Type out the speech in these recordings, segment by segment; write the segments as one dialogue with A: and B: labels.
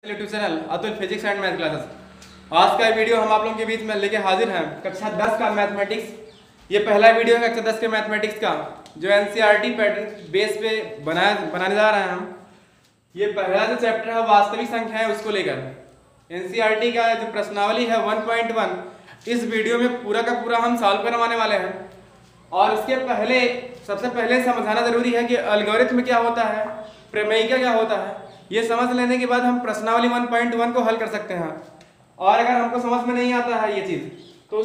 A: YouTube channel Atul physics and math classes. आज का video हम आप लोगों के बीच में लेके हाजिर हैं कक्षा 10 का मैथमेटिक्स। ये पहला वीडियो है कक्षा 10 के मैथमेटिक्स का जो एनसीईआरटी पैटर्न बेस पे बनाने जा रहे हैं हम। ये पहला जो चैप्टर है वास्तविक संख्या है उसको लेकर एनसीईआरटी का जो प्रश्नावली है 1.1 इस वीडियो में पूरा का पूरा हम सॉल्व करवाने वाले हैं। और इसके पहले सबसे पहले समझाना जरूरी है कि एल्गोरिथम क्या होता है, प्रमेयिका क्या होता है। ये समझ लेने के बाद हम प्रश्नावली 1.1 को हल कर सकते हैं। और अगर हमको समझ में नहीं आता है ये चीज़ तो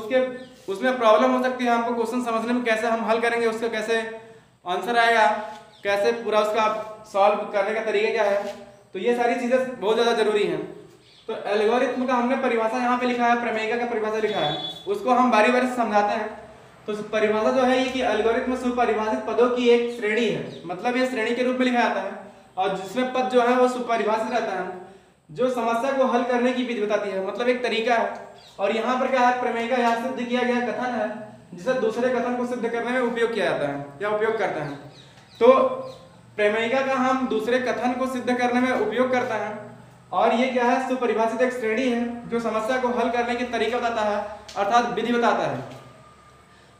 A: उसमें प्रॉब्लम हो सकती है। हमको क्वेश्चन समझने में कैसे हम हल करेंगे, उसका कैसे आंसर आएगा, कैसे पूरा उसका सॉल्व करने का तरीका क्या है, तो ये सारी चीज़ें बहुत ज़्यादा जरूरी हैं। तो एल्गोरिथम का हमने परिभाषा यहाँ पे लिखा है, प्रमेयिका का परिभाषा लिखा है, उसको हम बारी बारी से समझाते हैं। तो परिभाषा जो है ये कि एल्गोरिथम सुपरिभाषित पदों की एक श्रेणी है, मतलब ये श्रेणी के रूप में लिखा जाता है और जिसमें पद जो है वो सुपरिभाषित रहता है, जो समस्या को हल करने की विधि बताती है, मतलब एक तरीका है। और यहाँ पर क्या है, प्रमेयिका यहाँ सिद्ध किया गया कथन है जिसे दूसरे कथन को सिद्ध करने में उपयोग किया जाता है या उपयोग करते हैं। तो प्रमेयिका का हम दूसरे कथन को सिद्ध करने में उपयोग करते हैं और ये क्या है, सुपरिभाषित एक श्रेणी है जो समस्या को हल करने की तरीका बताता है, अर्थात विधि बताता है।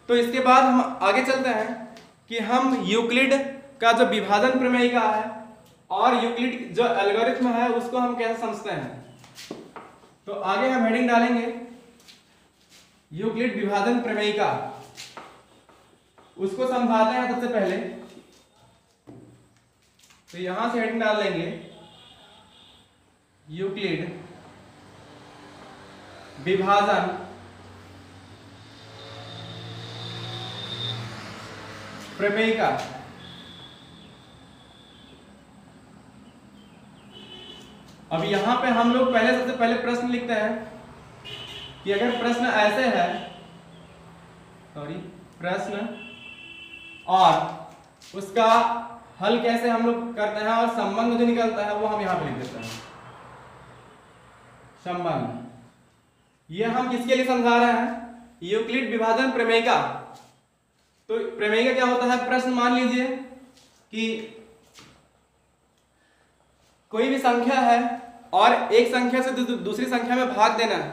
A: तो इसके बाद हम आगे चलते हैं कि हम यूक्लिड का जो विभाजन प्रमेयिका है और यूक्लिड जो एल्गोरिथम है उसको हम कैसे समझते हैं। तो आगे हम हेडिंग डालेंगे यूक्लिड विभाजन प्रमेयिका, उसको समझाते हैं सबसे पहले। तो यहां से हेडिंग डाल लेंगे यूक्लिड विभाजन प्रमेयिका। अब यहां पे हम लोग सबसे पहले प्रश्न लिखते हैं कि अगर प्रश्न ऐसे है, प्रश्न और उसका हल कैसे हम लोग करते हैं और संबंध जो निकलता है वो हम यहां पे लिख देते हैं संबंध। ये हम किसके लिए समझा रहे हैं, यूक्लिड विभाजन प्रमेयिका। तो प्रमेयिका क्या होता है, प्रश्न मान लीजिए कि कोई भी संख्या है और एक संख्या से दूसरी संख्या में भाग देना है,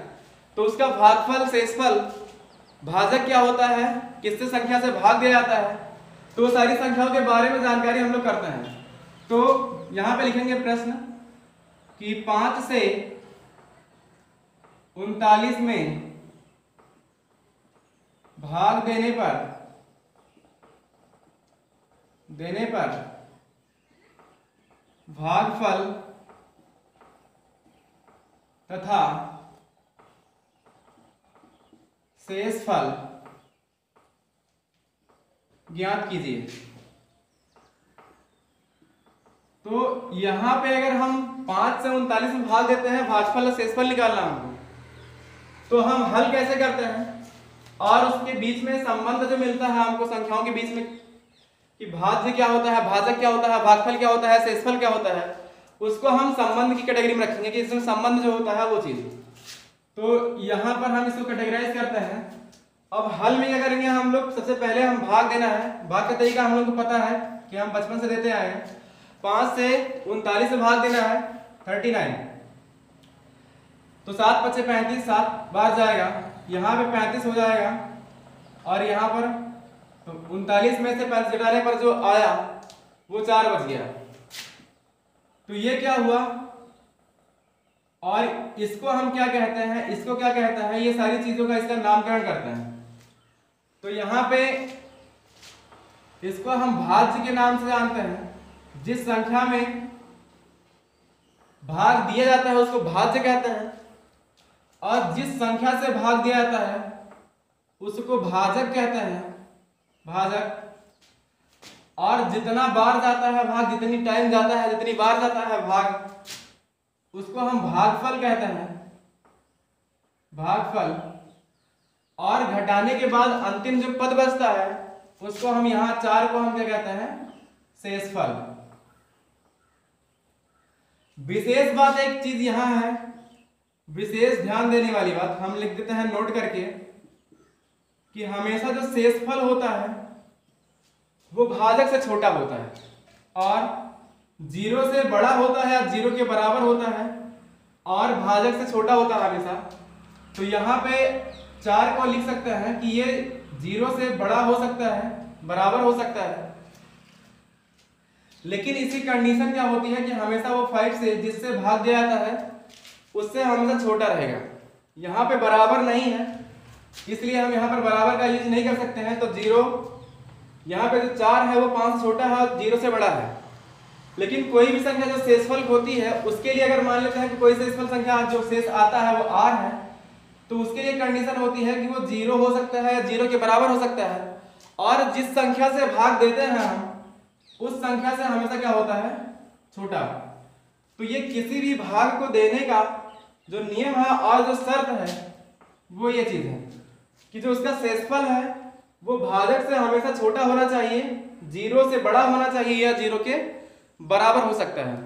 A: तो उसका भागफल शेषफल भाजक क्या होता है, किससे संख्या से भाग दिया जाता है, तो सारी संख्याओं के बारे में जानकारी हम लोग करते हैं। तो यहां पे लिखेंगे प्रश्न कि 5 से 39 में भाग देने पर भागफल तथा शेषफल ज्ञात कीजिए। तो यहां पे अगर हम 5 से 39 में भाग देते हैं, भागफल और शेषफल निकालना हमको, तो हम हल कैसे करते हैं और उसके बीच में संबंध जो मिलता है हमको संख्याओं के बीच में कि भाज्य क्या होता है, भाजक क्या होता है, भागफल क्या होता है, शेषफल क्या होता है, उसको हम संबंध की कैटेगरी में रखेंगे कि इसमें संबंध जो होता है वो चीज। तो यहां पर हम इसको कैटेगराइज करते हैं। अब हल में क्या करेंगे हम लोग, सबसे पहले हम भाग देना है, भाग का तरीका हम लोग को पता है कि हम बचपन से देते आए हैं। 5 से 39 में भाग देना है 39, तो 7 × 5 = 35, 7 बार जाएगा, यहाँ पे 35 हो जाएगा और यहाँ पर तो 39 में से 35 घटाने पर जो आया वो 4 बच गया। तो ये क्या हुआ और इसको हम क्या कहते हैं, इसको क्या कहते हैं, ये सारी चीजों का इसका नामकरण करते हैं। तो यहाँ पे इसको हम भाज्य के नाम से जानते हैं। जिस संख्या में भाग दिया जाता है उसको भाज्य कहते हैं और जिस संख्या से भाग दिया जाता है उसको भाजक कहते हैं, भाजक। और जितना बार जाता है भाग, जितनी टाइम जाता है, जितनी बार जाता है भाग, उसको हम भागफल कहते हैं, भागफल। और घटाने के बाद अंतिम जो पद बचता है उसको हम यहां 4 को हम क्या कहते हैं, शेषफल। विशेष बात एक चीज यहां है, विशेष ध्यान देने वाली बात हम लिख देते हैं नोट करके कि हमेशा जो शेषफल होता है वो भाजक से छोटा होता है और 0 से बड़ा होता है या 0 के बराबर होता है और भाजक से छोटा होता है हमेशा, तो यहाँ पे 4 को लिख सकते हैं कि ये 0 से बड़ा हो सकता है, बराबर हो सकता है। लेकिन इसकी कंडीशन क्या होती है कि हमेशा वो 5 से जिससे भाग दिया जाता है उससे हमेशा छोटा रहेगा। यहाँ पे बराबर नहीं है, इसलिए हम यहाँ पर बराबर का यूज नहीं कर सकते हैं। तो 0, यहाँ पे जो 4 है वो 5 से छोटा है और 0 से बड़ा है। लेकिन कोई भी संख्या जो शेषफल होती है उसके लिए अगर मान लेते हैं कि कोई शेषफल संख्या जो शेष आता है वो r है, तो उसके लिए कंडीशन होती है कि वो 0 हो सकता है, 0 के बराबर हो सकता है, और जिस संख्या से भाग देते हैं हम उस संख्या से हमेशा क्या होता है, छोटा। तो ये किसी भी भाग को देने का जो नियम है और जो शर्त है वो ये चीज है कि जो उसका शेषफल है वो भाजक से हमेशा छोटा होना चाहिए, 0 से बड़ा होना चाहिए या 0 के बराबर हो सकता है।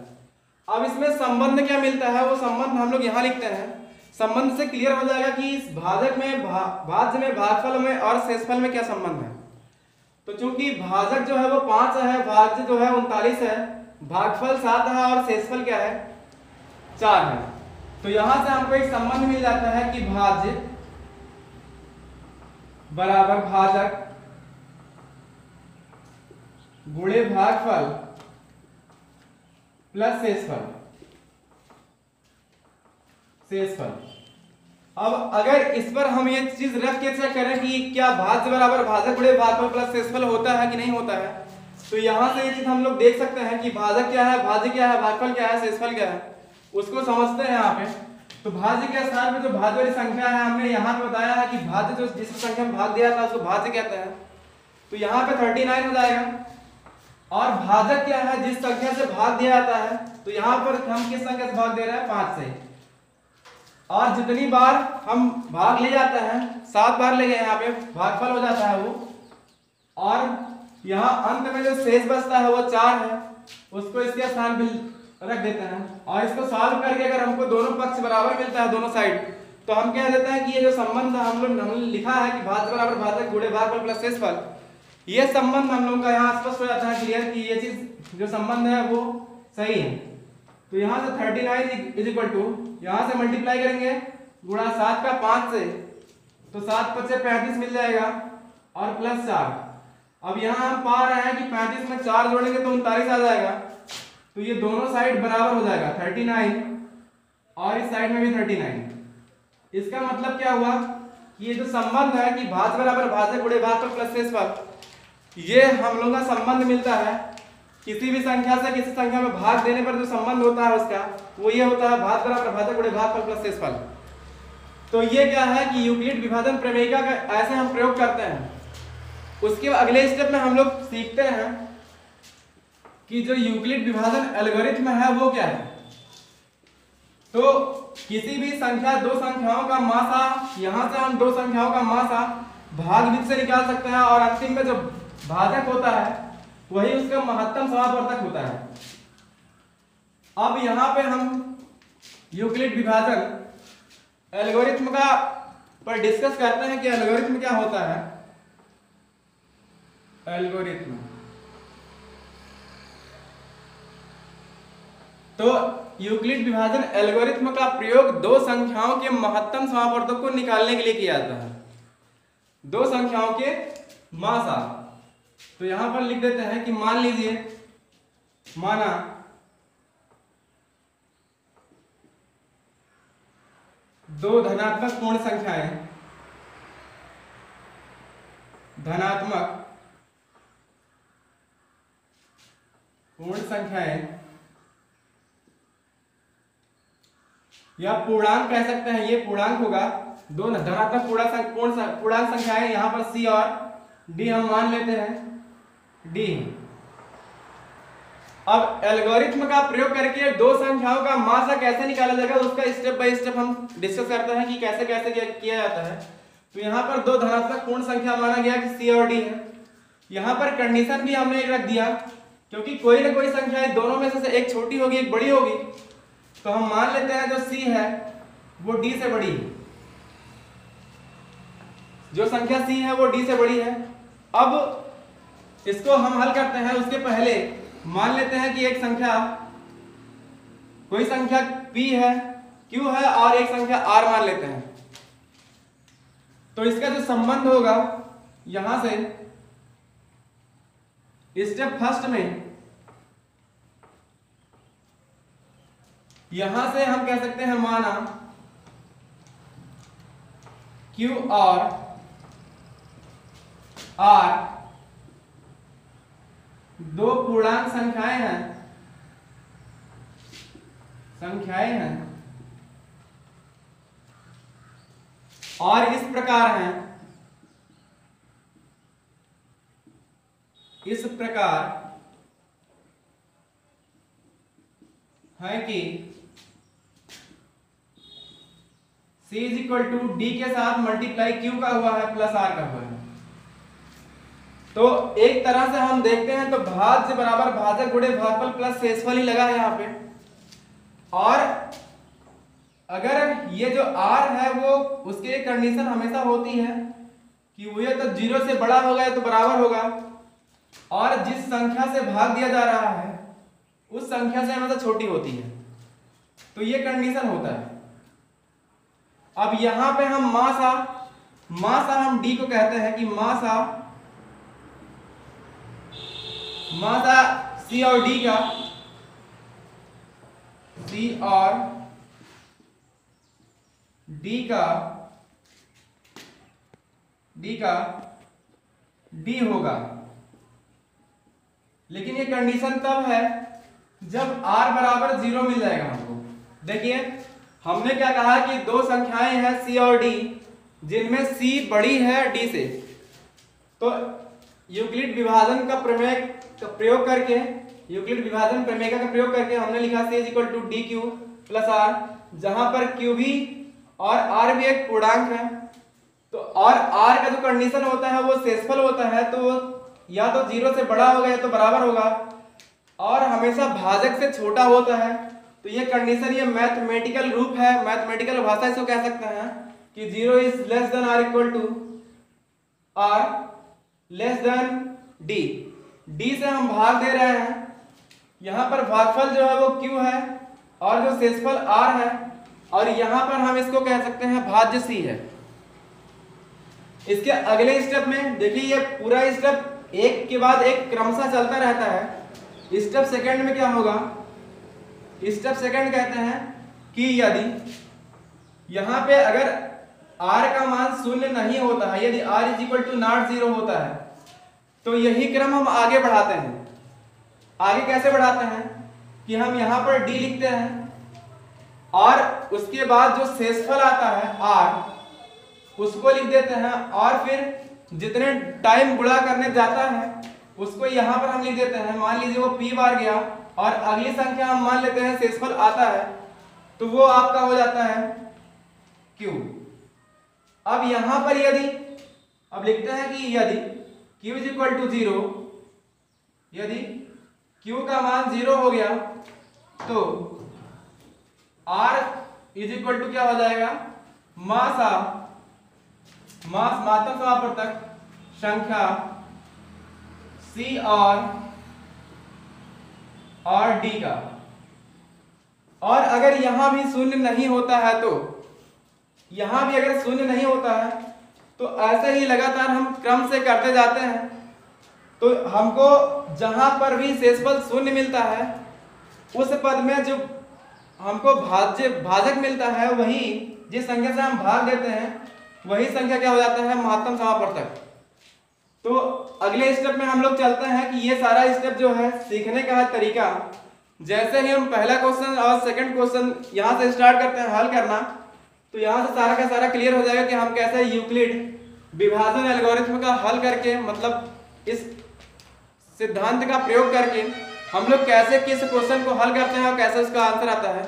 A: अब इसमें संबंध क्या मिलता है, वो संबंध हम लोग यहाँ लिखते हैं। संबंध से क्लियर हो जाएगा कि इस भाजक में भाज्य में, भागफल में और शेषफल में क्या संबंध है। तो चूंकि भाजक जो है वो 5 है, भाज्य जो है 39 है, भागफल 7 है और शेषफल क्या है, 4 है। तो यहां से हमको एक संबंध मिल जाता है कि भाज्य बराबर भाजक गुणे भागफल प्लस शेषफल। अब अगर इस पर हम ये चीज रख के चेक करें कि क्या भाज्य बराबर भाजक गुणे भागफल प्लस शेषफल होता है कि नहीं होता है, तो यहां से ये चीज हम लोग देख सकते हैं कि भाजक क्या है, भाज्य क्या है, भागफल क्या है, शेषफल क्या है, उसको समझते हैं यहाँ पे। तो भाज्य के स्थान पे जो भाज्य वाली संख्या है हमने यहाँ पे बताया है कि भाज्य जो जिस संख्या में भाग दिया था उसको भाज्य कहते हैं। तो यहाँ पे 39 हो जाएगा। और भाजक क्या है, जिस संख्या से भाग दिया जाता है, तो यहाँ पर हम किस संख्या से भाग दे रहे हैं, 5 से। और जितनी बार हम भाग ले जाते हैं, 7 बार ले गए, यहाँ पे भागफल हो जाता है वो। और यहाँ अंत में जो शेष बचता है वो 4 है, उसको इसके स्थान पर रख देते हैं। और इसको सॉल्व करके अगर हमको दोनों पक्ष बराबर मिलता है, दोनों साइड, तो हम कह देते हैं कि ये जो संबंध हमने लिखा है कि भाज्य बराबर भाजक गुणे भागफल प्लस शेषफल, ये संबंध हम लोगों का यहाँ स्पष्ट हो जाता है क्लियर कि ये चीज जो संबंध है वो सही है। तो यहाँ से 39 इज इक्वल टू, यहाँ से मल्टीप्लाई करेंगे गुणा 7 का 5 से, तो 7 5 35 मिल जाएगा और प्लस 4। अब यहाँ हम पा रहे हैं कि 35 में 4 जोड़ेंगे तो 39 आ जाएगा। तो ये दोनों साइड बराबर हो जाएगा, 39 और इस साइड में भी 39। इसका मतलब क्या हुआ कि ये जो संबंध है कि भाज्य बराबर भाजक गुणे भागफल प्लस शेषफल, ये हम लोगों का संबंध मिलता है किसी भी संख्या से किसी संख्या में भाग देने पर जो संबंध होता है उसका, वो ये होता है भाज्य बराबर भाजक गुणे भागफल प्लस शेषफल। तो ये क्या है कि यूक्लिड विभाजन प्रमेयिका का ऐसे हम प्रयोग करते हैं। उसके अगले स्टेप में हम लोग सीखते हैं कि जो यूक्लिड विभाजन एल्गोरिथ्म है वो क्या है। तो किसी भी संख्या, दो संख्याओं का मासा, यहां से हम दो संख्याओं का मासा भागफल से निकाल सकते हैं और अंतिम में जो भाजक होता है वही उसका महत्तम समापवर्तक होता है। अब यहां पे हम यूक्लिड विभाजन एल्गोरिथ्म का पर डिस्कस करते हैं कि एल्गोरिथ्म क्या होता है। एल्गोरिथ्म तो यूक्लिड विभाजन एल्गोरिथ्म का प्रयोग दो संख्याओं के महत्तम समापवर्तक को निकालने के लिए किया जाता है, दो संख्याओं के मासा। तो यहां पर लिख देते हैं कि मान लीजिए, माना दो धनात्मक पूर्ण संख्याएं, धनात्मक पूर्ण संख्याएं या पूर्णांक कह सकते हैं, ये पूर्णांक होगा। दो धनात्मक पूर्णांक संख्याएं, यहां पर सी और डी हम मान लेते हैं, डी। अब एल्गोरिथ्म का प्रयोग करके दो संख्याओं का मासा कैसे निकाला जाएगा उसका स्टेप बाय स्टेप हम डिस्कस करते हैं कि कैसे कैसे किया जाता है। तो यहाँ पर दो धनात्मक पूर्ण संख्या माना गया कि सी और डी है। यहाँ पर कंडीशन भी हमने एक रख दिया, क्योंकि कोई ना कोई संख्या दोनों में से एक छोटी होगी एक बड़ी होगी, तो हम मान लेते हैं जो सी है वो डी से बड़ी है, जो संख्या सी है वो डी से बड़ी है। अब इसको हम हल करते हैं, उसके पहले मान लेते हैं कि एक संख्या, कोई संख्या p है Q है और एक संख्या R मान लेते हैं, तो इसका जो संबंध होगा यहां से स्टेप फर्स्ट में, यहां से हम कह सकते हैं माना Q और R दो पूर्णांक संख्याएं हैं और इस प्रकार है कि C is equal to D के साथ मल्टीप्लाई Q का हुआ है प्लस R का हुआ है। तो एक तरह से हम देखते हैं तो भाज्य बराबर भाजक गुणे भागफल प्लस शेषफल ही लगा है यहाँ पे, और अगर ये जो R है वो उसकी एक कंडीशन हमेशा होती है कि वो ये तो 0 से बड़ा होगा तो बराबर होगा, और जिस संख्या से भाग दिया जा रहा है उस संख्या से हमेशा छोटी होती है, तो ये कंडीशन होता है। अब यहां पे हम मासा हम D को कहते हैं कि मासा C और D का, C और D का D होगा, लेकिन ये कंडीशन तब है जब R बराबर 0 मिल जाएगा हमको। देखिए हमने क्या कहा कि दो संख्याएं हैं C और D जिनमें C बड़ी है D से, तो यूक्लिड विभाजन का प्रमेय का प्रयोग करके, यूक्लिड विभाजन प्रमेय का प्रयोग करके हमने लिखा C is equal to D Q plus R, जहां पर Q भी और R भी एक पूर्णांक है, तो और R का जो कंडीशन होता है वो शेषफल होता है, तो या तो 0 से बड़ा होगा या तो बराबर होगा, और हमेशा भाजक से छोटा होता है। तो ये कंडीशन, ये मैथमेटिकल रूप है, मैथमेटिकल भाषा इसको कह सकते हैं कि 0 is less than R equal to R less than D. D से हम भाग दे रहे हैं, यहां पर भागफल जो है वो Q है और जो शेषफल R है, और यहां पर हम इसको कह सकते हैं भाज्य C है। इसके अगले स्टेप में देखिए ये पूरा स्टेप एक के बाद एक क्रमशः चलता रहता है। स्टेप सेकंड में क्या होगा, स्टेप सेकंड कहते हैं कि यदि यहां पे अगर R का मान शून्य नहीं होता है, यदि R is equal to not 0 होता है, तो यही क्रम हम आगे बढ़ाते हैं। आगे कैसे बढ़ाते हैं कि हम यहां पर D लिखते हैं और उसके बाद जो शेषफल आता है R उसको लिख देते हैं, और फिर जितने टाइम गुणा करने जाता है उसको यहां पर हम लिख देते हैं। मान लीजिए वो P बार गया और अगली संख्या हम मान लेते हैं शेषफल आता है, तो वो आपका हो जाता है Q। अब यहां पर यदि अब लिखते हैं कि यदि Q इज इक्वल टू 0, यदि Q का मान 0 हो गया तो R इज इक्वल टू क्या हो जाएगा, मात्रक समापवर्तक संख्या C और D का। और अगर यहां भी शून्य नहीं होता है, तो यहां भी अगर शून्य नहीं होता है तो ऐसे ही लगातार हम क्रम से करते जाते हैं, तो हमको जहां पर भी शेषफल शून्य मिलता है उस पद में जो हमको भाजक मिलता है, वही जिस संख्या से हम भाग देते हैं वही संख्या क्या हो जाता है, महत्तम समापवर्तक। तो अगले स्टेप में हम लोग चलते हैं कि ये सारा स्टेप जो है सीखने का है तरीका। जैसे ही हम पहला क्वेश्चन और सेकंड क्वेश्चन यहाँ से स्टार्ट करते हैं हल करना, तो यहाँ से सारा का सारा क्लियर हो जाएगा कि हम कैसे यूक्लिड विभाजन एल्गोरिथ्म का हल करके, मतलब इस सिद्धांत का प्रयोग करके हम लोग कैसे किस क्वेश्चन को हल करते हैं और कैसे उसका आंसर आता है।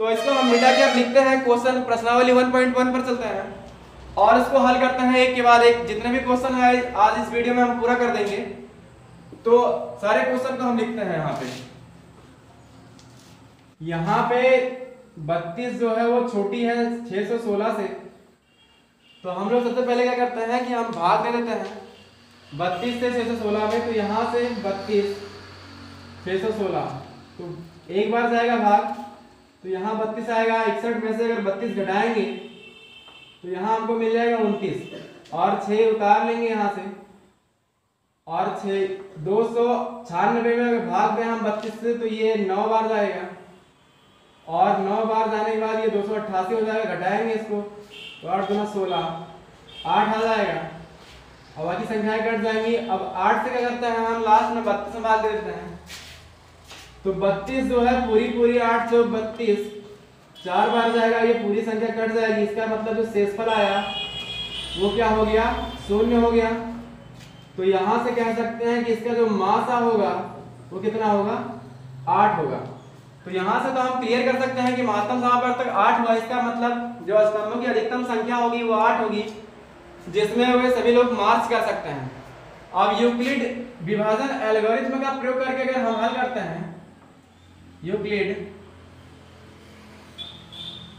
A: तो इसको हम मिटा के अब लिखते हैं, क्वेश्चन प्रश्नावली 1.1 पर चलते हैं और इसको हल करते हैं एक के बाद एक। जितने भी क्वेश्चन है आज इस वीडियो में हम पूरा कर देंगे, तो सारे क्वेश्चन को हम लिखते हैं यहाँ पे 32 जो है वो छोटी है 616 से, तो हम लोग सबसे पहले क्या करते हैं कि हम भाग दे देते हैं 32 से 616 में। तो यहाँ से 32 616, तो एक बार जाएगा भाग, तो तो यहाँ 32 आएगा। 61 में से अगर 32 घटाएंगे तो यहाँ हमको मिल जाएगा 29 और 6 उतार लेंगे यहाँ से और 6 296 में अगर भाग दें हम 32 से तो ये 9 बार जाएगा और 9 बार जाने के बाद ये 288 हो जाएगा। घटाएंगे इसको तो 8 गुना 16 8 आ जाएगा और बाकी संख्याएं कट जाएंगी। अब 8 से क्या करते हैं हम लास्ट में 32 में भाग दे देते हैं तो 32 जो है पूरी 8 से 32 4 बार जाएगा, ये पूरी संख्या कट जाएगी। इसका मतलब जो शेषफल आया वो क्या हो गया, 0 हो गया। तो यहां से कह सकते हैं कि इसका जो मासा होगा वो कितना होगा, 8 होगा। तो यहां से तो हम क्लियर कर सकते हैं कि महत्तम समापवर्तक 8 हुआ। इसका मतलब जो स्तंभों की अधिकतम संख्या होगी वो 8 होगी, जिसमें वे सभी लोग मार्च कर सकते हैं। अब यूक्लिड विभाजन एल्गोरिथ्म का प्रयोग करके अगर हम हल करते हैं, यूक्लिड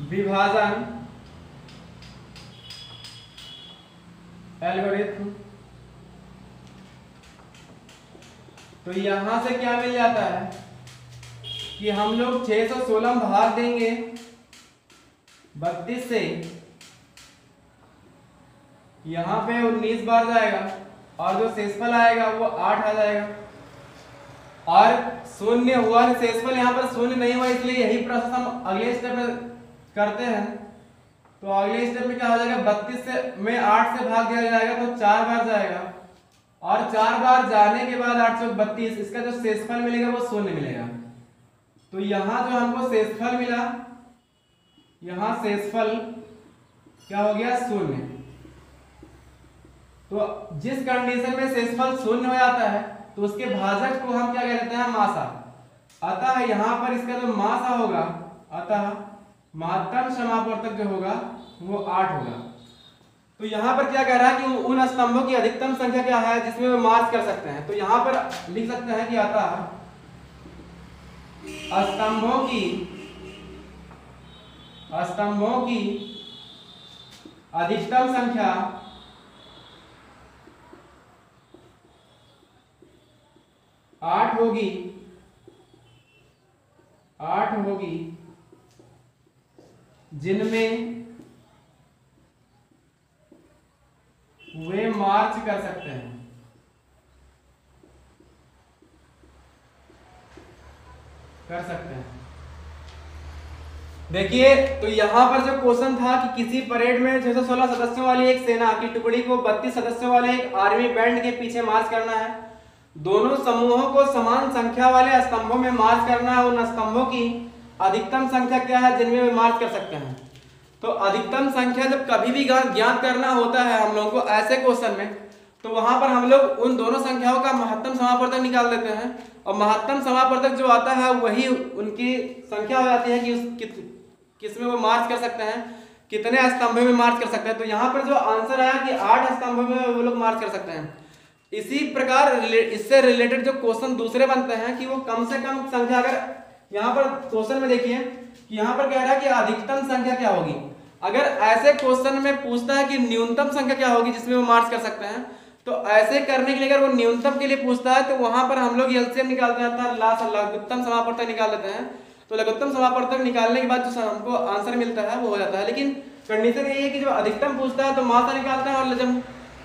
A: विभाजन एल्गोरिथ्म, तो यहां से क्या मिल जाता है कि हम लोग 616 भाग देंगे 32 से, यहां पे 19 बार जाएगा और जो शेषफल आएगा वो 8 आ जाएगा और 0 हुआ नहीं, शेषफल यहाँ पर 0 नहीं हुआ, इसलिए यही प्रोसेस हम अगले स्टेप में करते हैं। तो अगले स्टेप में क्या हो जाएगा, 32 से में 8 से भाग दिया जाएगा तो 4 बार जाएगा और 4 बार जाने के बाद 8 से 32, इसका जो शेषफल मिलेगा वो 0 मिलेगा। तो यहाँ जो हमको शेषफल मिला, यहाँ शेषफल क्या हो गया, 0। तो जिस कंडीशन में शेषफल 0 हो जाता है तो उसके भाजक को हम क्या कहते हैं, मासा। अतः यहाँ पर इसका जो मासा होगा, अतः महत्तम समापवर्तक जो होगा वो 8 होगा। तो यहाँ पर क्या कह रहा है कि उन स्तंभों की अधिकतम संख्या क्या है जिसमें वे मार्च कर सकते हैं। तो यहाँ पर लिख सकते हैं कि अतः स्तंभों की अधिकतम संख्या 8 होगी जिनमें वे मार्च कर सकते हैं। देखिए, तो यहां पर जो क्वेश्चन था कि किसी परेड में 616 सदस्यों वाली एक सेना की टुकड़ी को 32 सदस्यों वाले एक आर्मी बैंड के पीछे मार्च करना है। दोनों समूहों को समान संख्या वाले स्तंभों में मार्च करना है। उन स्तंभों की अधिकतम संख्या क्या है जिनमें वे मार्च कर सकते हैं। तो अधिकतम संख्या जब कभी भी ज्ञात करना होता है हम लोगों को ऐसे क्वेश्चन में, तो वहां पर हम लोग उन दोनों संख्याओं का महत्तम समापवर्तक निकाल देते हैं और महत्तम समापवर्तक जो आता है वही उनकी संख्या हो जाती है कि किसमें वो मार्च कर सकते हैं, कितने स्तंभों में मार्च कर सकते हैं। तो यहाँ पर जो आंसर आया कि 8 स्तंभों में वो लोग मार्च कर सकते हैं। इसी प्रकार इससे रिलेटेड जो क्वेश्चन दूसरे बनते हैं कि वो कम से कम संख्या, अगर यहाँ पर क्वेश्चन में देखिए कि यहाँ पर कह रहा है कि अधिकतम संख्या क्या होगी। अगर ऐसे क्वेश्चन में पूछता है कि न्यूनतम संख्या क्या होगी जिसमें वो मार्च कर सकते हैं, तो ऐसे करने के लिए अगर वो न्यूनतम के लिए पूछता है तो वहां पर हम लोग एलसीएम निकालते हैं, लघुत्तम समापवर्तक निकाल देते हैं। तो लघुत्तम समापवर्तक निकालने के बाद जो हमको आंसर मिलता है वो हो जाता है। लेकिन कंडीशन यही है कि जो अधिकतम पूछता है तो मासा निकालते हैं, और जब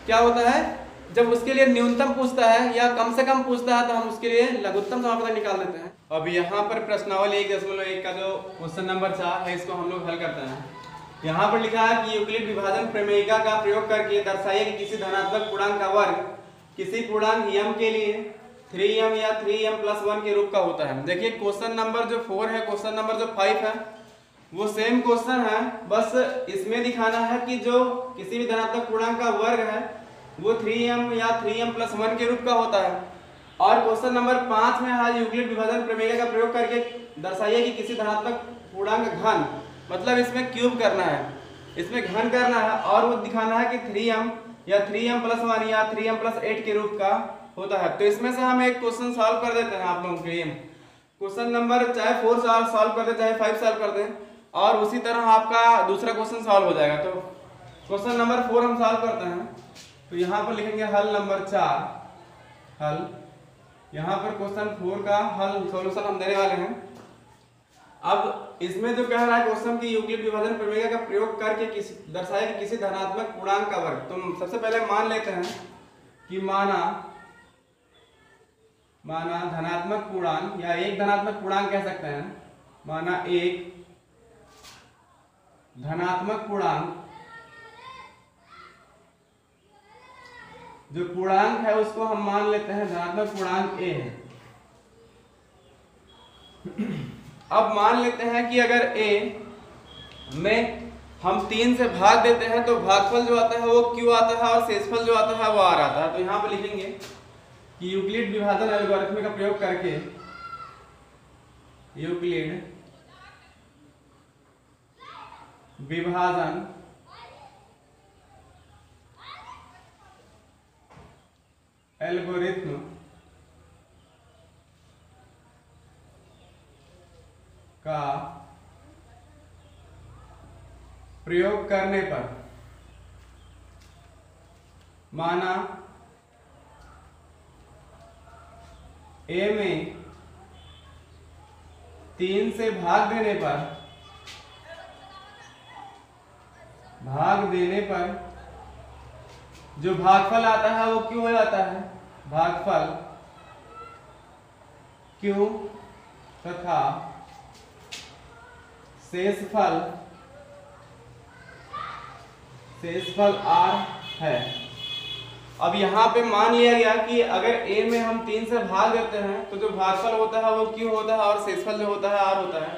A: क्या होता है, जब उसके लिए न्यूनतम पूछता है या कम से कम पूछता है तो हम उसके लिए लघुत्तम समापवर्तक निकाल देते हैं। अब यहाँ पर प्रश्नावली 1.1 का जो क्वेश्चन नंबर 4 है, इसको हम लोग हल करते हैं। यहाँ पर लिखा है कि यूक्लिड विभाजन प्रमेयिका का प्रयोग करके दर्शाइए कि किसी धनात्मक पूर्णांक का वर्ग किसी पूर्णांक m के लिए 3m या 3m + 1 के रूप का होता है। देखिए, क्वेश्चन नंबर जो 4 है, क्वेश्चन नंबर जो 5 है, वो सेम क्वेश्चन है, बस इसमें दिखाना है कि जो किसी भी धनात्मक पूर्णांक का वर्ग है वो 3m या 3m + 1 के रूप का होता है। और क्वेश्चन नंबर 5 में है यूक्लिड विभाजन प्रमेयिका का प्रयोग करके दर्शाइए कि किसी धनात्मक पूर्णांक घन, मतलब इसमें क्यूब करना है, इसमें घन करना है, और वो दिखाना है कि 3m या 3m + 1 या 3m + 8 के रूप का होता है। तो इसमें से हम एक क्वेश्चन सॉल्व कर देते हैं आप लोगों के लिए। क्वेश्चन नंबर चाहे 4 सॉल्व कर दे, चाहे 5 सॉल्व कर दे, और उसी तरह आपका दूसरा क्वेश्चन सॉल्व हो जाएगा। तो क्वेश्चन नंबर 4 हम सॉल्व करते हैं। तो यहाँ पर लिखेंगे हल नंबर 4, हल। यहाँ पर क्वेश्चन 4 का हल सॉल्यूशन हम देने वाले हैं। अब इसमें जो कह रहा है क्वेश्चन की यूक्लिड विभाजन प्रमेय का प्रयोग करके दर्शाया कि किसी धनात्मक पूर्णांक का वर्ग। तो सबसे पहले मान लेते हैं कि माना धनात्मक पूर्णांक या एक धनात्मक पूर्णांक कह सकते हैं। माना एक धनात्मक पूर्णांक, जो पूर्णांक है उसको हम मान लेते हैं धनात्मक पूर्णांक ए है। अब मान लेते हैं कि अगर a में हम 3 से भाग देते हैं तो भागफल जो आता है वो q आता है और शेषफल जो आता है वो r आता है। तो यहाँ पे लिखेंगे कि यूक्लिड विभाजन एल्गोरिथम का प्रयोग करके यूक्लिड विभाजन एल्गोरिथम का प्रयोग करने पर माना a में 3 से भाग देने पर जो भागफल आता है वो क्यों हो जाता है, भागफल क्यों तथा शेषफल r है। अब यहाँ पे मान लिया गया कि अगर a में हम 3 से भाग देते हैं तो जो भागफल होता है वो q होता है और शेषफल जो होता है r होता है।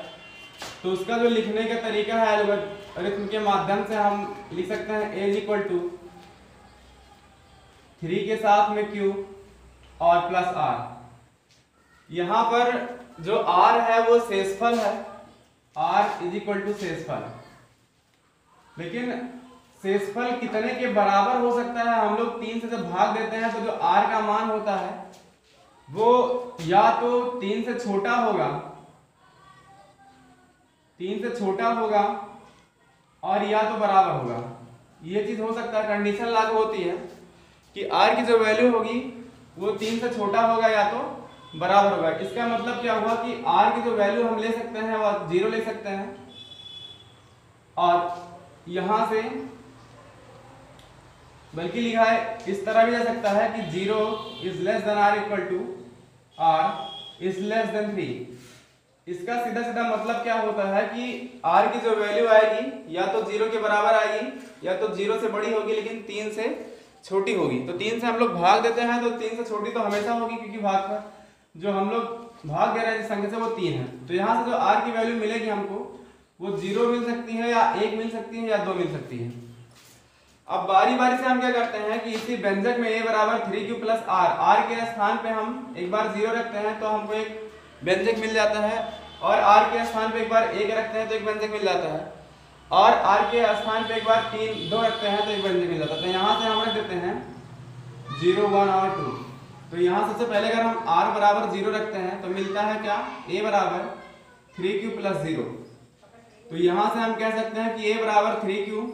A: तो उसका जो लिखने का तरीका है एल्गोरिथम के माध्यम से हम लिख सकते हैं a इज इक्वल टू 3 के साथ में q और प्लस r। यहाँ पर जो r है वो शेषफल है, r इज इक्वल टू शेषफल। लेकिन शेषफल कितने के बराबर हो सकता है, हम लोग 3 से जब भाग देते हैं तो जो r का मान होता है वो या तो 3 से छोटा होगा और या तो बराबर होगा। ये चीज हो सकता है, कंडीशन लागू होती है कि r की जो वैल्यू होगी वो 3 से छोटा होगा या तो बराबर होगा। इसका मतलब क्या हुआ कि r की जो वैल्यू हम ले सकते हैं वो 0 ले सकते हैं और यहां से बल्कि लिखा है इस तरह भी जा सकता है कि 0 is less than r equal to r is less than 3। इसका सीधा सीधा मतलब क्या होता है कि r की जो वैल्यू आएगी या तो 0 के बराबर आएगी या तो 0 से बड़ी होगी लेकिन 3 से छोटी होगी। तो 3 से हम लोग भाग देते हैं तो 3 से छोटी तो हमेशा होगी, क्योंकि भाग का जो हम लोग भाग दे रहे हैं जिस संख्या से वो 3 है। तो यहाँ से जो r की वैल्यू मिलेगी हमको वो 0 मिल सकती है या 1 मिल सकती है या 2 मिल सकती है। अब बारी बारी से हम क्या करते हैं कि इसी व्यंजक में a बराबर 3q प्लस r के स्थान पे हम एक बार 0 रखते हैं तो हमको एक व्यंजक मिल जाता है, और r के स्थान पे एक बार 1 रखते हैं तो एक व्यंजक मिल जाता है, और r के स्थान पे एक बार 2 रखते हैं तो एक व्यंजक मिल जाता है। तो यहाँ से हम रख देते हैं 0 1 और 2। तो यहाँ सबसे पहले अगर हम r बराबर 0 रखते हैं तो मिलता है क्या, a बराबर 3q प्लस 0। तो यहाँ से हम कह सकते हैं कि a बराबर 3q,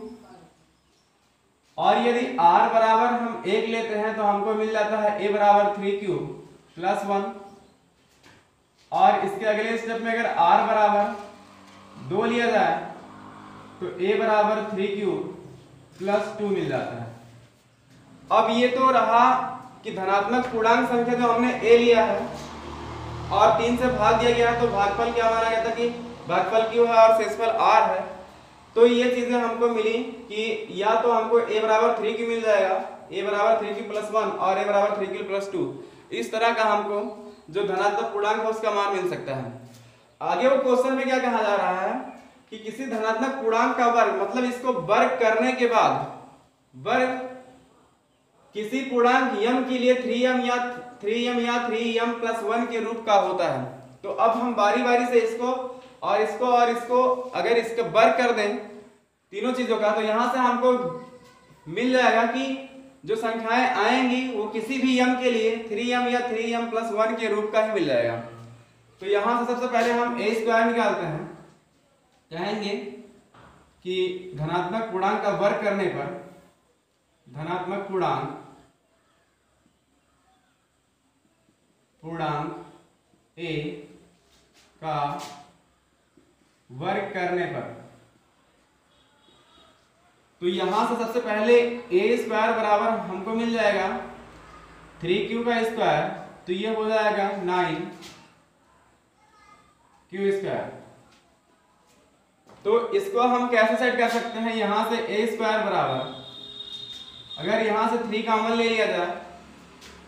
A: और यदि r बराबर हम 1 लेते हैं तो हमको मिल जाता है a बराबर 3q प्लस 1। और इसके अगले स्टेप में अगर r बराबर 2 लिया जाए तो a बराबर 3q प्लस 2 मिल जाता है। अब ये तो रहा कि धनात्मक पूर्णांक संख्या जो हमने a लिया है और 3 से भाग दिया गया है तो भागफल क्या माना गया था कि भागफल q है और शेषफल r है। तो ये चीजें हमको मिली कि या तो हमको a बराबर 3q मिल जाएगा, a बराबर 3q प्लस 1 और a बराबर 3q प्लस 2। इस तरह का हमको जो धनात्मक पूर्णांक है उसका मान मिल सकता है। आगे वो क्वेश्चन में क्या कहा जा रहा है कि किसी धनात्मक पूर्णांक का वर्ग, मतलब इसको वर्ग करने के बाद वर्ग किसी पूर्णांक m के लिए 3m या 3m प्लस 1 के रूप का होता है। तो अब हम बारी बारी से इसको अगर इसका वर्ग कर दें तीनों चीजों का, तो यहां से हमको मिल जाएगा कि जो संख्याएं आएंगी वो किसी भी m के लिए 3m या 3m प्लस 1 के रूप का ही मिल जाएगा। तो यहां से सबसे पहले हम a स्क्वायर निकालते हैं, कहेंगे कि धनात्मक पूर्णांक का वर्ग करने पर धनात्मक पूर्णांक a का वर्क करने पर। तो यहां से सबसे पहले ए स्क्वायर बराबर हमको मिल जाएगा 3q का स्क्वायर, तो ये हो जाएगा 9q स्क्वायर। तो इसको हम कैसे सेट कर सकते हैं, यहां से ए स्क्वायर बराबर, अगर यहां से 3 कॉमन ले लिया जाए,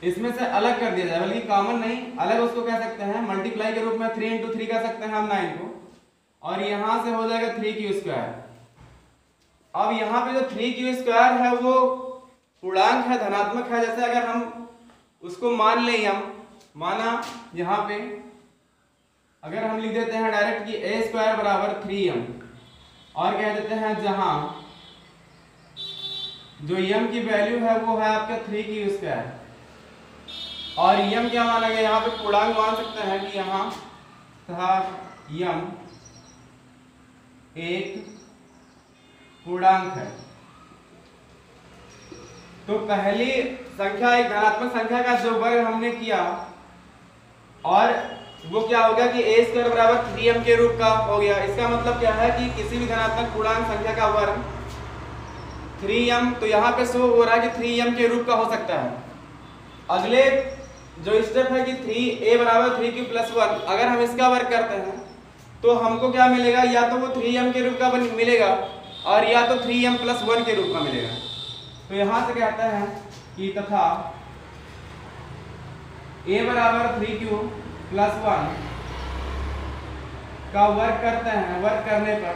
A: इसमें से अलग कर दिया जाए, बल्कि कॉमन नहीं अलग उसको कह सकते हैं, मल्टीप्लाई के रूप में 3 इंटू 3 कह सकते हैं हम 9 को, और यहां से हो जाएगा 3q स्क्वायर। अब यहाँ पे जो 3q स्क्वायर है वो पूर्णांक है, धनात्मक है। जैसे अगर हम उसको मान लें, हम माना यहाँ पे अगर हम लिख देते हैं डायरेक्ट कि a स्क्वायर बराबर 3m, और कह देते हैं जहां जो m की वैल्यू है वो है आपका 3q स्क्वायर, और m क्या माना गया, यहाँ पे पूर्णांक मान सकते हैं कि यहाँ था m एक पूर्णांक है। तो पहली संख्या एक धनात्मक संख्या का जो वर्ग हमने किया, और वो क्या हो गया कि a स्क्वायर बराबर 3m के रूप का हो गया। इसका मतलब क्या है कि किसी भी धनात्मक पूर्णांक संख्या का वर्ग 3m, तो यहाँ पे शो हो रहा है कि 3m के रूप का हो सकता है। अगले जो स्टेप है कि 3a बराबर 3q प्लस 1, अगर हम इसका वर्ग करते हैं तो हमको क्या मिलेगा, या तो वो 3m के रूप का मिलेगा और या तो 3m प्लस 1 के रूप का मिलेगा। तो यहां से कहता है कि तथा a बराबर 3q प्लस 1 का वर्ग करते हैं, वर्ग करने पर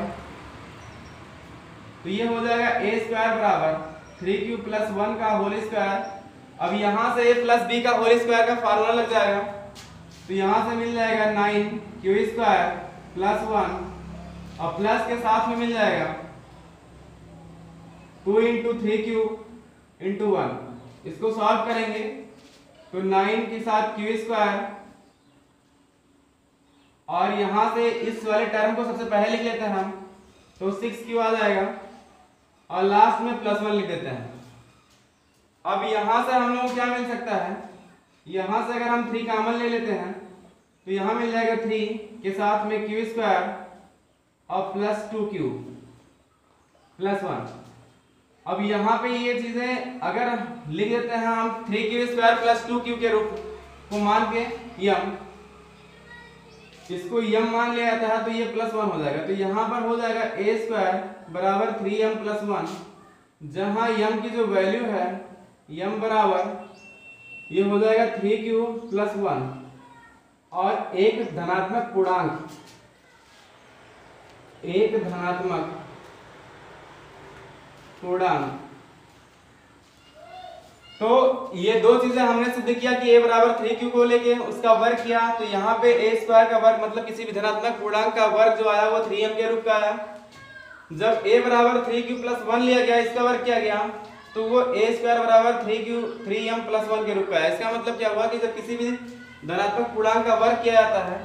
A: तो ये हो जाएगा a स्क्वायर बराबर 3q प्लस 1 का होल स्क्वायर। अब यहां से a प्लस b का होल स्क्वायर का फार्मूला लग जाएगा, तो यहां से मिल जाएगा 9q स्क्वायर प्लस 1, और प्लस के साथ में मिल जाएगा 2 इंटू 3q इंटू 1। इसको सॉल्व करेंगे तो 9 के साथ q स्क्वायर, और यहां से इस वाले टर्म को सबसे पहले लिख लेते हैं हम, तो 6q आ जाएगा, और लास्ट में प्लस 1 लिख देते हैं। अब यहां से हम लोग को क्या मिल सकता है, यहां से अगर हम 3 कॉमन ले लेते हैं तो यहां मिल जाएगा 3 के साथ में q स्क्वायर और प्लस 2q प्लस 1। अब यहाँ पे ये चीजें अगर लिख देते हैं हम 3q स्क्वायर प्लस 2q के रूप को मान के m, इसको m मान लिया जाता है तो ये प्लस 1 हो जाएगा। तो यहाँ पर हो जाएगा a स्क्वायर बराबर 3m प्लस 1, जहाँ m की जो वैल्यू है m बराबर ये हो जाएगा 3q प्लस 1, और एक धनात्मक पूर्णांक, एक धनात्मक पूर्णांक। तो ये दो चीजें हमने सिद्ध किया कि a बराबर 3q को लेके उसका वर्ग किया, तो यहाँ पे a स्क्वायर का वर्ग मतलब किसी भी धनात्मक पूर्णांक का वर्ग जो आया वो 3m के रूप का आया। जब a बराबर 3q प्लस 1 लिया गया, इसका वर्ग किया गया, तो वो a स्क्वायर बराबर 3m प्लस 1 के रूप का है। इसका मतलब क्या हुआ कि जब किसी भी धनात्मक पूर्णांक का वर्ग किया जाता है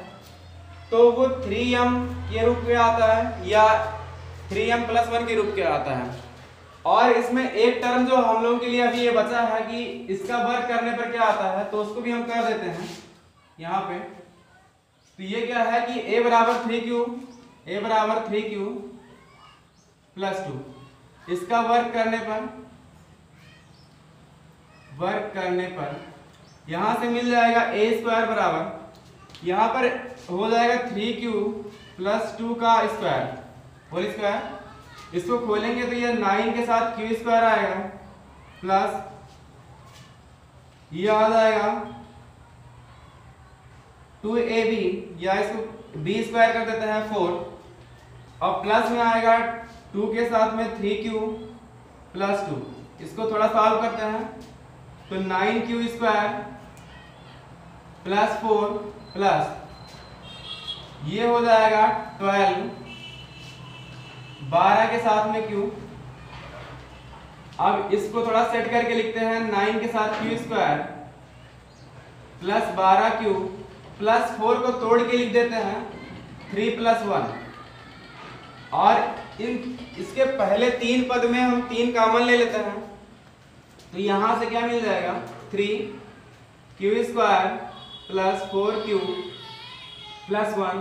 A: तो वो 3m के रूप में आता है या 3m प्लस 1 के रूप के आता है। और इसमें एक टर्म जो हम लोगों के लिए अभी ये बचा है कि इसका वर्ग करने पर क्या आता है, तो उसको भी हम कर देते हैं यहाँ पे। तो ये क्या है कि a बराबर 3q प्लस 2, इसका वर्ग करने पर यहां से मिल जाएगा a स्क्वायर बराबर, यहां पर हो जाएगा 3q प्लस 2 का स्क्वायर होल स्क्वायर। इसको खोलेंगे तो ये 9 के साथ q स्क्वायर आएगा, प्लस ये आ जाएगा 2ab, या इसको b स्क्वायर कर देते हैं 4, और प्लस में आएगा 2 के साथ में 3q प्लस 2। इसको थोड़ा सॉल्व करते हैं तो 9q स्क्वायर प्लस 4 प्लस ये हो जाएगा 12, 12 के साथ में q। अब इसको थोड़ा सेट करके लिखते हैं 9 के साथ q square plus 12q plus 4 को तोड़ के लिख देते हैं 3 प्लस 1, और इसके पहले 3 पद में हम 3 कॉमन ले लेते हैं, तो यहां से क्या मिल जाएगा 3q square plus 4q plus 1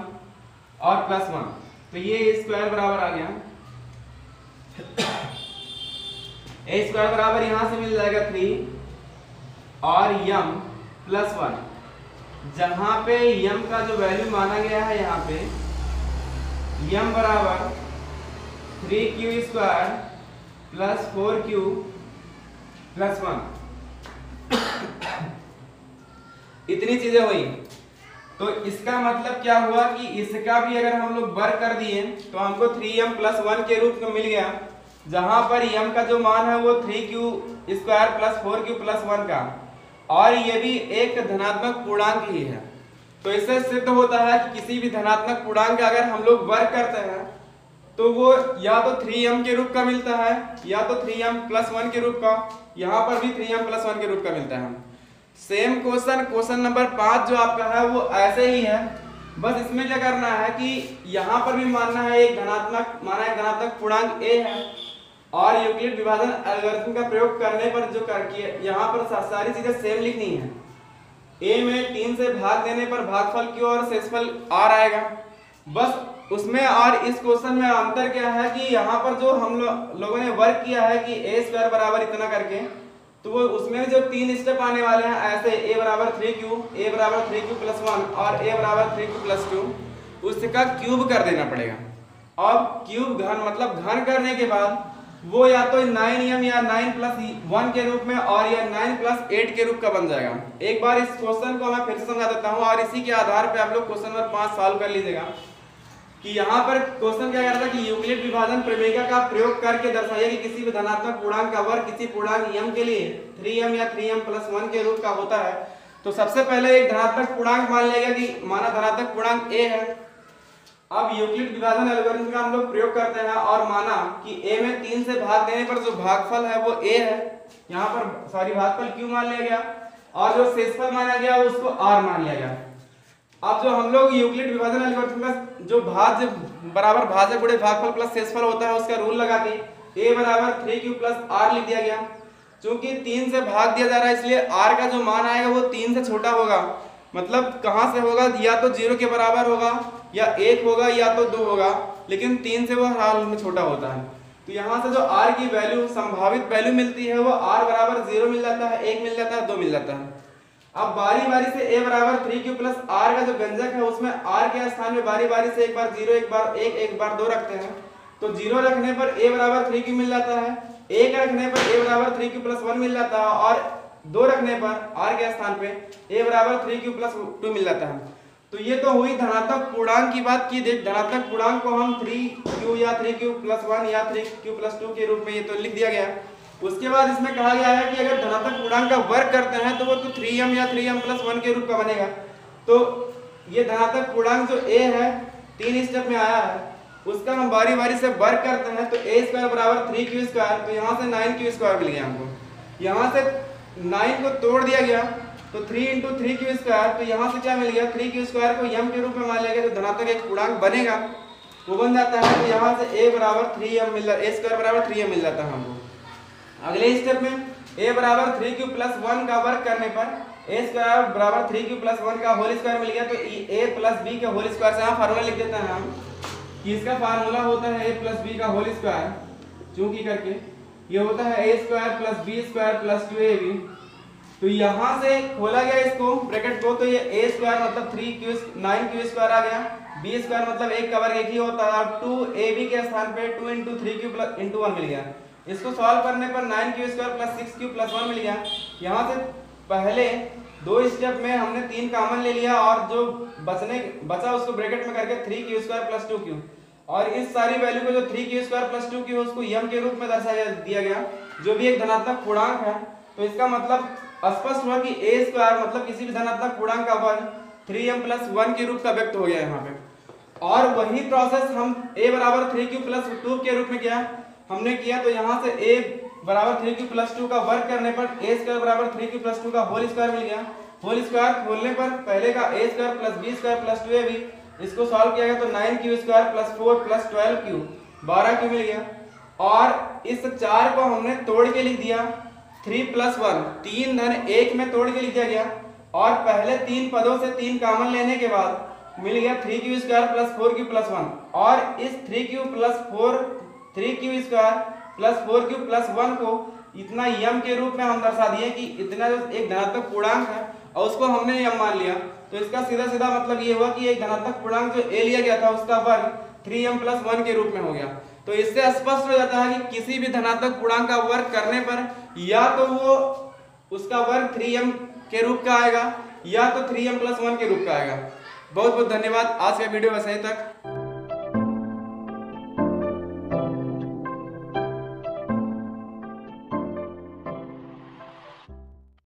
A: और प्लस 1। तो ये स्क्वायर बराबर आ गया, ए स्क्वायर बराबर यहां से मिल जाएगा 3 और यम प्लस 1, जहां पे यम का जो वैल्यू माना गया है यहाँ पे यम बराबर 3q square plus 4q plus 1 इतनी चीजें हुई। तो इसका मतलब क्या हुआ कि इसका भी अगर हम लोग वर्क कर दिए तो हमको 3m प्लस 1 के रूप में मिल गया, जहां पर m का जो मान है वो 3q square plus 4q plus 1 का, और ये भी एक धनात्मक पूर्णांक ही है। तो इससे सिद्ध होता है कि किसी भी धनात्मक पूर्णांक का अगर हम लोग वर्क करते हैं तो वो या तो 3m के रूप का मिलता है या तो 3m प्लस 1 के रूप का, यहाँ पर भी 3m प्लस 1 के रूप का मिलता है। सेम क्वेश्चन नंबर 5 जो आपका है वो ऐसे ही है, बस इसमें क्या करना है कि यहाँ पर भी मानना है एक धनात्मक पूर्णांक a है, और यूक्लिड विभाजन एल्गोरिथम का प्रयोग करने पर जो करके यहाँ पर सारी चीजें सेम लिखनी है। a में 3 से भाग देने पर भागफल q और शेषफल r आएगा, बस उसमें। और इस क्वेश्चन में अंतर क्या है कि यहाँ पर जो हम लोगों ने वर्क किया है कि a स्क्वायर बराबर इतना करके, तो वो उसमें जो 3 स्टेप आने वाले हैं ऐसे a बराबर 3q, a बराबर 3q प्लस 1 और a बराबर 3q प्लस 2, उसका क्यूब कर देना पड़ेगा। अब क्यूब घन मतलब घन करने के बाद वो या तो 9m या 9 प्लस 1 के रूप में और या 9 प्लस 8 के रूप का बन जाएगा। एक बार इस क्वेश्चन को मैं फिर से समझा देता हूँ और इसी के आधार पे आप लोग क्वेश्चन नंबर 5 सॉल्व कर लीजिएगा। कि यहाँ पर क्वेश्चन क्या करता है कि यूक्लिड विभाजन प्रमेय का प्रयोग करके दर्शाइए कि किसी भी धनात्मक पूर्णांक का वर्ग किसी पूर्णांक m के लिए 3m या 3m प्लस 1 के रूप का होता है। तो सबसे पहले एक धनात्मक पूर्णांक मान लेगा कि माना धनात्मक पूर्णांक a है। अब यूक्लिड विभाजन एल्गोरिथम का हम लोग प्रयोग करते हैं और माना कि a में 3 से भाग देने पर जो भागफल है वो a है, यहाँ पर भागफल q मान लिया गया, और जो शेषफल माना गया उसको r मान लिया गया। अब जो हम लोग यूक्लिड विभाजन एल्गोरिथम का जो भाज्य बराबर भाज्य गुणे भागफल प्लस शेषफल होता है उसका रूल लगा के a बराबर 3q प्लस r लिख दिया गया। चूंकि 3 से भाग दिया जा रहा है इसलिए r का जो मान आएगा वो 3 से छोटा होगा, मतलब कहाँ से होगा, या तो 0 के बराबर होगा या 1 होगा या तो 2 होगा, लेकिन 3 से वो हर हाल में छोटा होता है। तो यहाँ से जो r की वैल्यू संभावित वैल्यू मिलती है वो r बराबर 0 मिल जाता है, 1 मिल जाता है, 2 मिल जाता है। अब बारी बारी से a बराबर 3q प्लस r का जो व्यंजक है उसमें r के स्थान में बारी बारी से एक बार 0 एक बार 1 एक बार 2 रखते हैं। तो 0 रखने पर a बराबर 3q मिल जाता है, 1 रखने पर a बराबर 3q प्लस 1 मिल जाता है, और 2 रखने पर r के स्थान पे a बराबर 3q प्लस 2 मिल जाता है। तो ये तो हुई धनात्मक पूर्णांक की बात की। देख धनात्मक पूर्णांक को हम 3q या 3q प्लस 1 या 3q प्लस 2 के रूप में ये तो लिख दिया गया। उसके बाद इसमें कहा गया है कि अगर धनात्मक पूर्णांक का वर्ग करते हैं तो वो तो 3m या 3m प्लस 1 के रूप का बनेगा। तो ये धनात्मक पूर्णांक जो a है 3 स्टेप में आया है, उसका हम बारी बारी से वर्ग करते हैं। तो a स्क्वायर बराबर 3q स्क्वायर, तो यहाँ से 9q स्क्वायर मिल गया हमको। यहाँ से 9 को तोड़ दिया गया तो 3 इंटू 3q स्क्वायर, तो यहाँ से क्या मिल गया 3q स्क्वायर को m के रूप में मान लिया गया, तो धनात्मक एक पूर्णांक बनेगा वो बन जाता है। तो यहाँ से a बराबर 3m मिल जाता है, a स्क्वायर बराबर 3m मिल जाता है हमको। अगले स्टेप में a बराबर 3q प्लस 1 का वर्ग करने पर a स्क्वायर बराबर 3q प्लस 1 का होल स्क्वायर मिल गया। तो a प्लस b के होल स्क्वायर से यहाँ फार्मूला लिख देते हैं हम कि इसका फार्मूला होता है a प्लस b का होल स्क्वायर, चूंकि करके ये होता है a square plus b square plus 2ab। तो यहाँ से खोला गया इसको ब्रैकेट को, तो ये a स्क्वायर मतलब 9q स्क्वायर आ गया, b स्क्वायर मतलब 1 का वर्ग 1 ही होता है, 2ab के स्थान पे 2 इंटू 3q प्लस इंटू 1 मिल गया। इसको सॉल्व करने पर 9q square plus 6q plus 1 मिल गया। यहाँ से पहले 2 स्टेप में हमने 3 कॉमन ले लिया और जो बचा उसको ब्रैकेट में करके 3q स्क्वायर प्लस 2q, और इस सारी वैल्यू को जो 3q स्क्वायर प्लस 2q उसको m के रूप में दर्शाया दिया गया, जो भी एक धनात्मक पूर्णांक है। तो इसका मतलब स्पष्ट हुआ कि a स्क्वायर मतलब किसी भी धनात्मक पूर्णांक का वर्ग 3m प्लस 1 के रूप का व्यक्त हो गया यहाँ पे। और वही प्रोसेस हम a बराबर 3q प्लस 2 के रूप में हमने किया। तो यहाँ से a बराबर 3q प्लस 2 का वर्ग करने पर a स्क्वायर बराबर 3q प्लस 2 का होल स्क्वायर मिल गया। होल स्क्वायर खोलने पर पहले का a square plus b square plus 2ab, इसको सॉल्व किया गया तो 9q square plus 4 plus 12q 12q मिल गया। और इस 4 को हमने तोड़ के लिख दिया 3 प्लस 1, 3 धन 1 में तोड़ के लिख दिया गया। और पहले 3 पदों से 3 कॉमन लेने के बाद मिल गया 3q square plus 4q plus 1, और इस 3q square plus 4q plus 1 को इतना यम के रूप में हम दर्शा दिए कि इतना जो एक धनात्मक पूर्णांक है और उसको हमने यम मान लिया। तो इसका सीधा सीधा मतलब ये हुआ कि एक धनात्मक पूर्णांक जो ए लिया गया था उसका वर्ग 3m प्लस 1 के रूप में हो गया। तो इससे स्पष्ट हो जाता है कि किसी भी धनात्मक पूर्णांक का वर्ग करने पर या तो वो उसका वर्ग 3m के रूप का आएगा या तो 3m प्लस 1 के रूप का आएगा। बहुत बहुत धन्यवाद। आज का वीडियो बस यहीं तक।